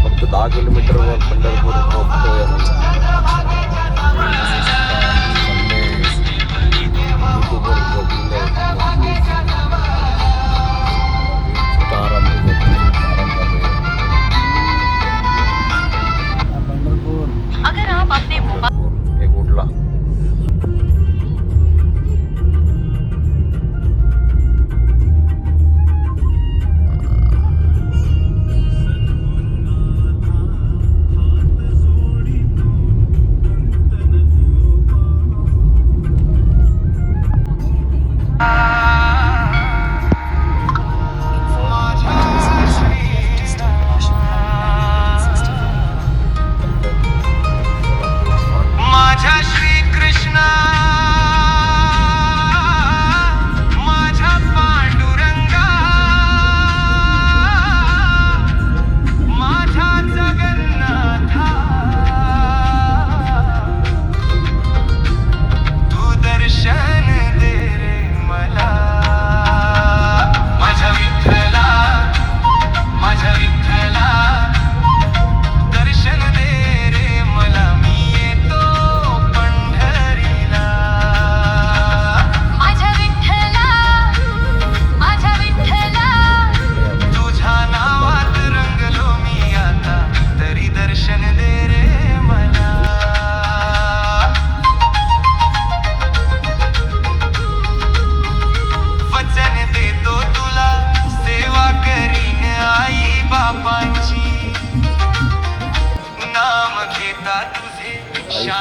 फक्त 10 किलोमीटरवर पंढरपूर पोहोचतोय आम्ही. अगर आप अपने एक उठला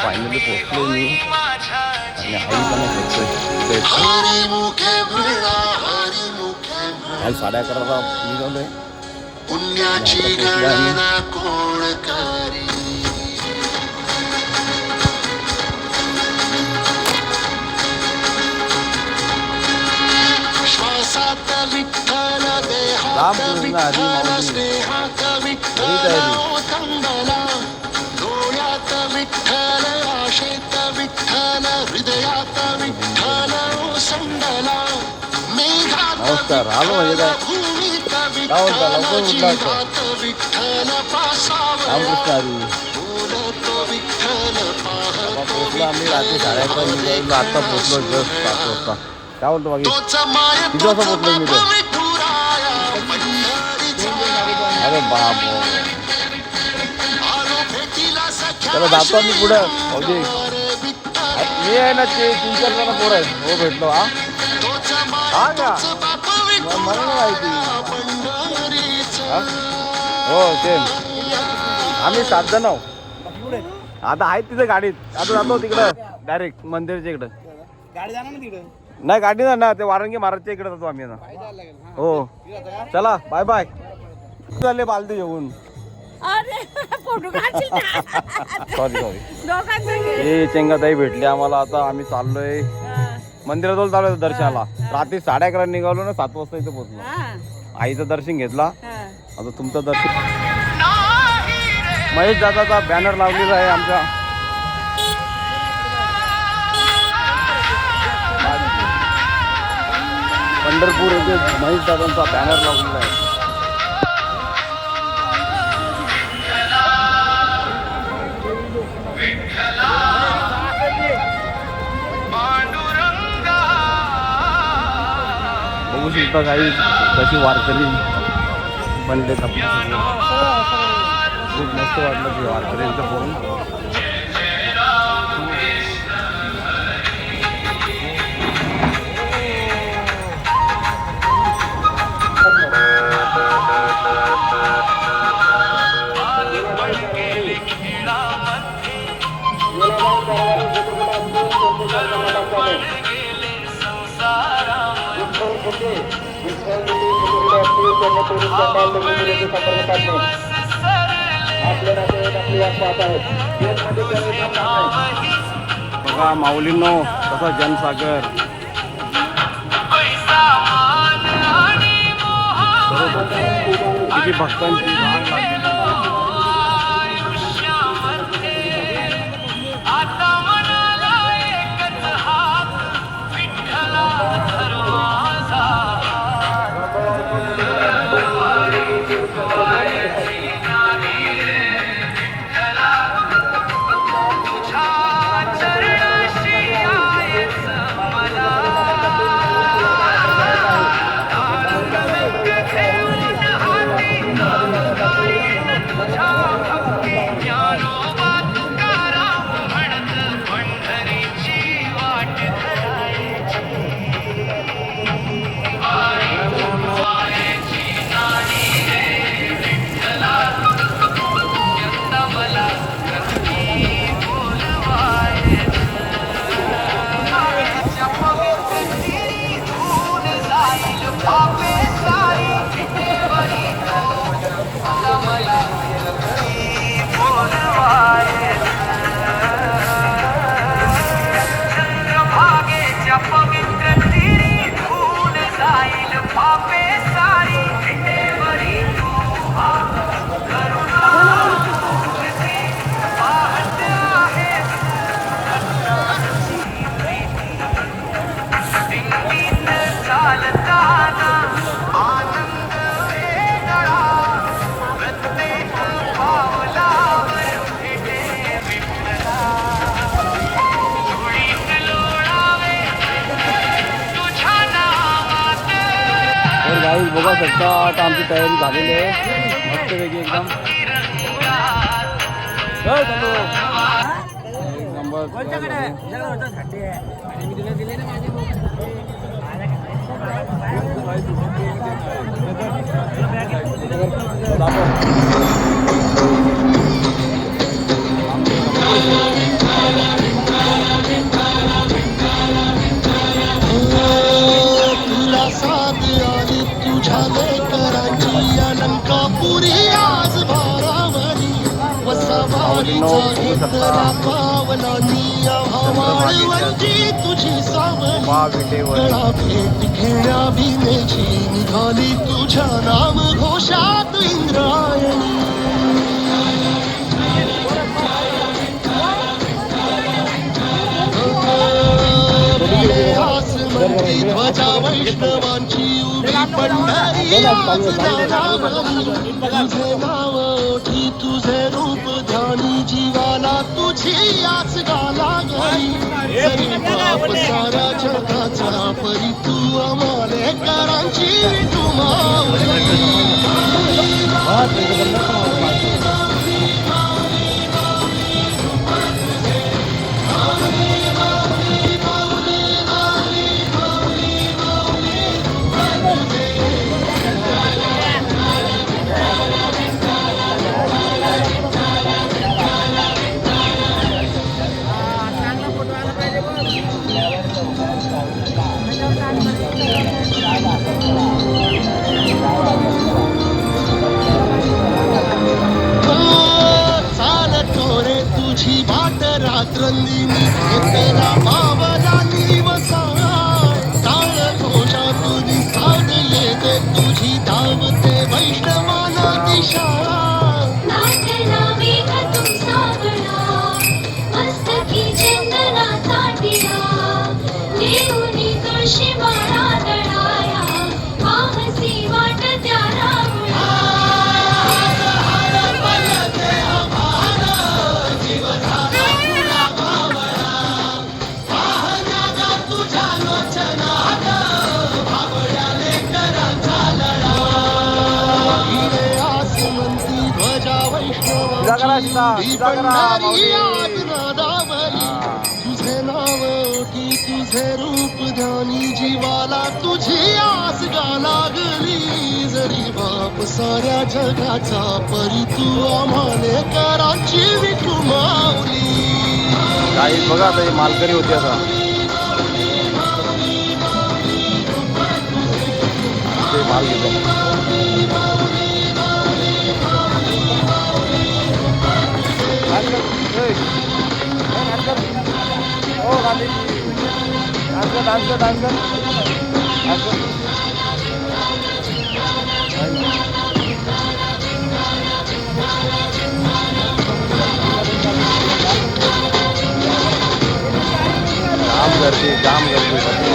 फायनली पोहोचलो मी आणि आई पण पोहोचतोय. आई 11:30ला निघालोय. पुण्याची गणना कोण करी. श्वासात विठ्ठल देहात विठ्ठल स्नेहात विठ्ठल कंदला डोळ्यात विठ्ठल आशेत विठ्ठल हृदयात विठ्ठल संडला मेघात विठ्ठल भूमीत विठ्ठल जीवात विठ्ठल पासावला बोलतो विठ्ठल पाहतो आम्ही रात्री 11:30 निघालो. आता पोहोचलो जस्ट 7 वाजता. काय बोलतो बाकी किती वाजता पोहोचलो मी तर. अरे बाप चला जातो आम्ही पुढं. भाऊजी मी आहे ना ते 3-4 जण पोरं आहेत. हो भेटलो. हा का मला नाही माहिती. हो ते आम्ही 7 जण आहोत. आता आहेत तिथे गाडीत. आता जातो तिकडं डायरेक्ट मंदिरच्या इकडं. गाडी जाणार ना तिकडं. नाही गाडी ना ते वारंगी महाराजच्या इकडे जातो आम्ही आता. हो चला बाय बाय. चालले पालती येऊन. सॉरी हे चेंगाताई भेटली आम्हाला. आता आम्ही चाललोय मंदिराजवळ चाललोय दर्शनाला. रात्री 11:30 निघालो ना 7 वाजता इथे पोहोचलो. आईचं दर्शन घेतला. आता तुमचं दर्शन. महेश दादाचा बॅनर लावलेला आहे आमच्या. पंढरपूर येथे महेश दादांचा बॅनर लावलेला आहे. बघू शकता काही कशी वारकरी बनले. खूप मस्त वाटलं ते वारकऱ्यांचं बघून. नागरिकांनी पोलीस दंडाल विरोधी संपर्क साधणे आपल्या नातेवाईक आपली वाट पाहत आहेत गेटमध्ये प्रवेश नाही. बघा माऊलींनो कसा जनसागर किती भक्तांची रांग लागलेली. बघा शकता आता आमची तयारी झालेली आहे मस्तपैकी एकदम एक नंबर. पुरी आज भारावरी वसवारीचा घेतला पावलांनी आव्हावाळवंती तुझी सावली गळा भेट घेण्या भिनेची निघाली तुझ्या नाम घोषात इंद्रायणी. ध्वजा वैष्णवांची उभी पंढरी आज दारावरी तुझे नाव ओठी तुझे रूप ध्यानी जीवाला तुझी आस गाला गरी जरी बाप साऱ्या जगाचा परी तू आम्हाले करांची तू माऊली. तुझी बाट रात्रंदिनी घेतला पावला निवसाय ताळ घोषा तुझी साध येते तुझी धावते वैष्णवाना दिशा. तुझे नाव की तुझे रूप ध्यानी जीवाला तुझी आस गा लागली जरी बाप साऱ्या जगाचा परी तू आम्हाले कराची विठू माऊली. काही बघा आता ही मालकरी होती आता ते माल घेतो. डान्स कर डान्स कर हो गांधीजी डान्स कर डान्स कर डान्स कर डान्स कर जाम गर्दी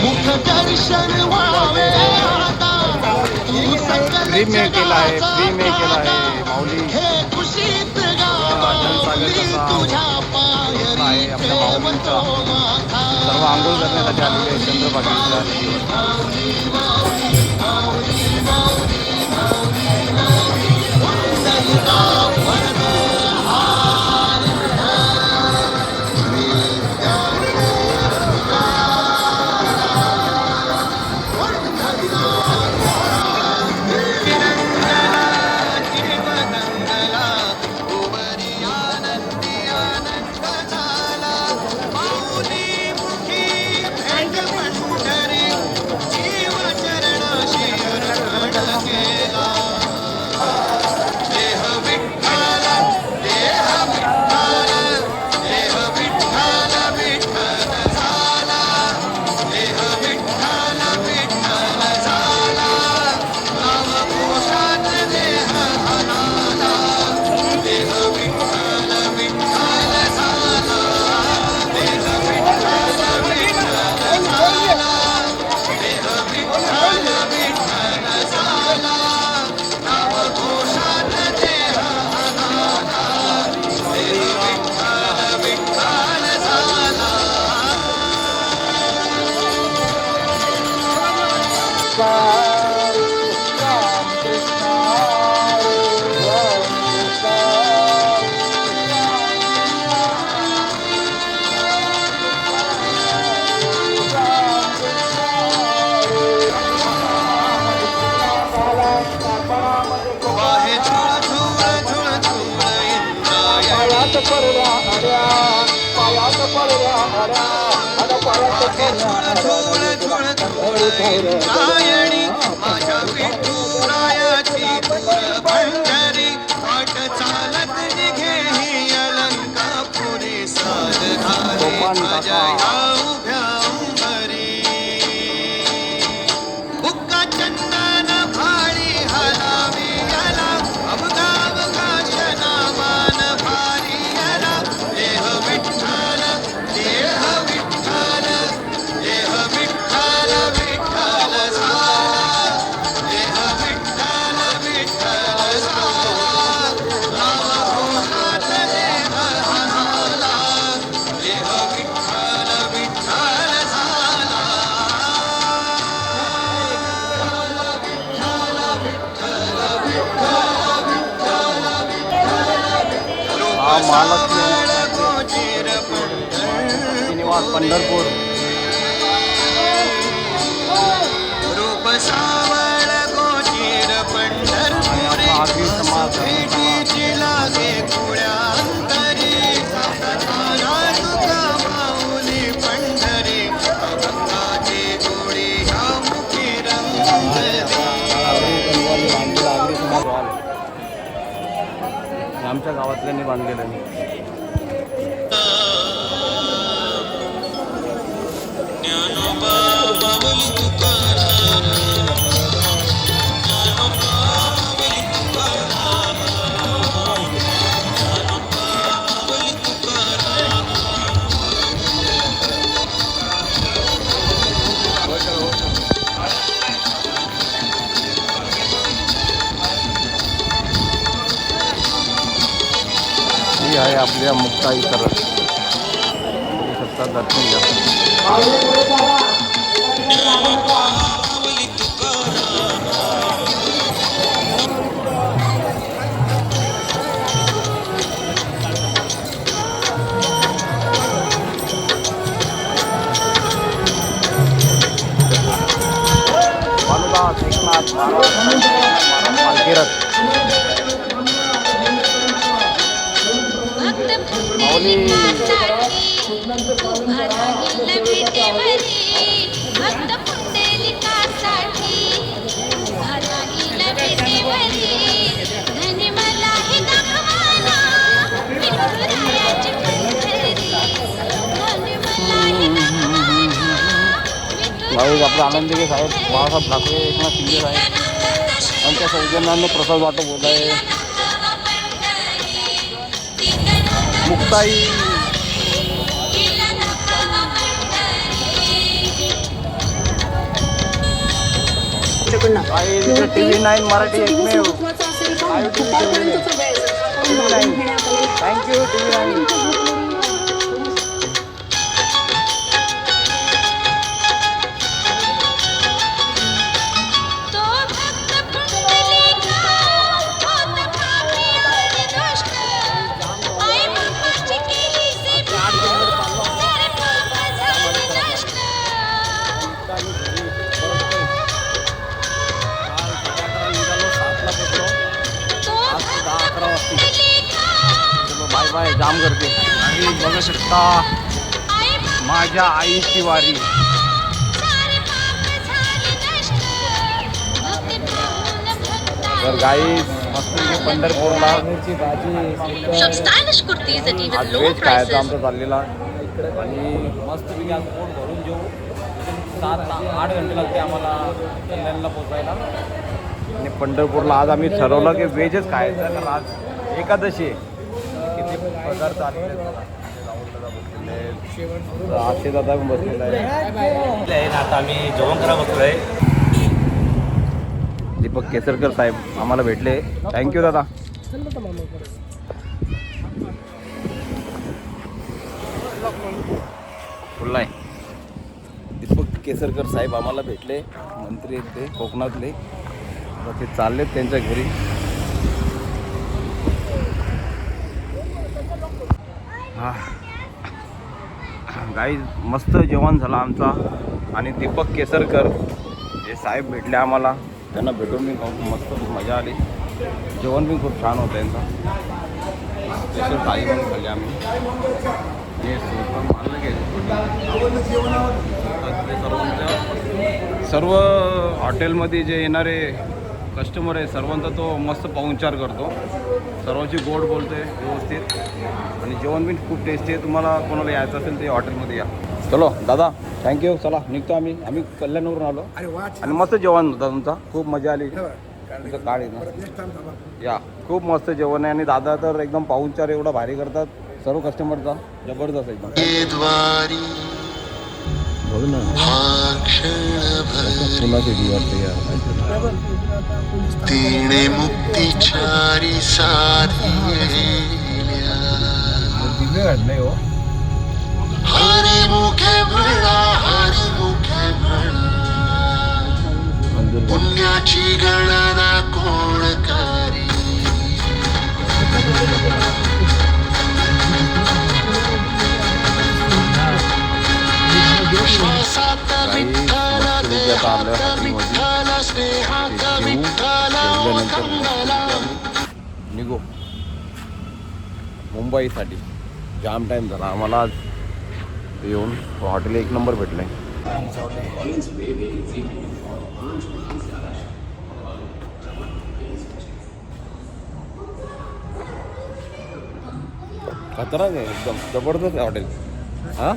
मुख दर्शन व्हावे आता तू सकल फ्री में केला आहे फ्री में केला आहे माऊली हे खुशीत गावली तुझ्या पायरी ठेवतो माथा सर्व आंघोळ करण्यासाठी आलेले आहे चंद्रभागेच्या नदीवर इंद्रायणी माझ्या विठुरायाची पंढरी वाट चालत निघे ही अलंकापुरी साध घाले माझ्या या उभ्या अंबरी बुक्का चंदन भाडी हलावी याला अवगाव काशना मान भारी याला देह विठ्ठल देह विठ्ठल देह विठ्ठल विठ्ठल झाला देह विठ्ठल विठ्ठल झाला नाम घोषात देह हरला देह विठ्ठल विठ्ठल झाला हा महालक्ष्मी श्रीनिवास पंढरपूर रूप सावळ गोचीर पंढरपुरी भेटीची लागे खुळ्या अंतरी तुका माऊली पंढरी अभंगाची गोडी ह्या मुखी रंगली आमच्या गावातल्यांनी बांधलेलं आहे. ही आहे आपल्या मुक्ताई सरस दर्शन घ्या. भानुदास एकनाथ पालखी रथ माऊली भाऊ आपले आनंदी साहेब बाळासाहेब ठाकरे एकनाथ शिंदे साहेब यांच्या सौजन्याने प्रसाद वाटप होत आहे. मुक्ताई TV9 मराठी एकमेव थँक्यू TV9. बाय जाम करते आणि बघू शकता माझ्या आईची वारी. तर गाईस मस्त पंढरपूरला आज वेज खायचा आमचा चाललेला आणि मस्तपैकी आज पोट भरून जेऊ. 7-8 घंटे लागते आम्हाला कल्याणला पोचायला. आणि पंढरपूरला आज आम्ही ठरवलं की वेजच खायचं कारण आज एकादशी आहे. किती पदार्थ आलेले आजचे दादा पण बसलेला आहे. आता आम्ही जेवण करा बसलोय. दीपक केसरकर साहेब आम्हाला भेटले. थँक्यू दादा. बोललाय दीपक केसरकर साहेब आम्हाला भेटले. मंत्री आहेत ते कोकणातले. आता ते चाललेत त्यांच्या घरी. गाई मस्त जेवण झालं आमचा आणि दीपक केसरकर जे साहेब भेटले आम्हाला त्यांना भेटून मी मस्त मजा आली. जेवण पण खूप छान होतं त्यांचं. स्पेशल थाळी पण खाल्ली आम्ही. हे मानलं सर्वांच्या सर्व हॉटेलमध्ये जे येणारे कस्टमर आहे सर्वांचा तो मस्त पाहुणचार करतो. सर्वांची गोड बोलतो आहे व्यवस्थित आणि जेवण पण खूप टेस्टी आहे. तुम्हाला कोणाला यायचं असेल ते हॉटेलमध्ये या. चलो दादा थँक्यू. चला निघतो आम्ही कल्याणवरून आलो आणि मस्त जेवण होतं तुमचा. खूप मजा आली. तुमचं काळ आहे ना या खूप मस्त जेवण आहे आणि दादा तर एकदम पाहुणचार एवढा भारी करतात सर्व कस्टमरचा. जबरदस्त एकदम. तिने मुक्तीचारी हरी मुखे म्हणा हरी मुखे म्हणा पुण्याची गणना कोण करी. श्वासात विठ्ठल देहात विठ्ठल स्नेहात विठ्ठल निघू मुंबईसाठी. जाम टाईम झाला आम्हाला आज येऊन. हॉटेल एक नंबर भेटलं आहे. खतरनाक आहे एकदम जबरदस्त आहे हॉटेल. हां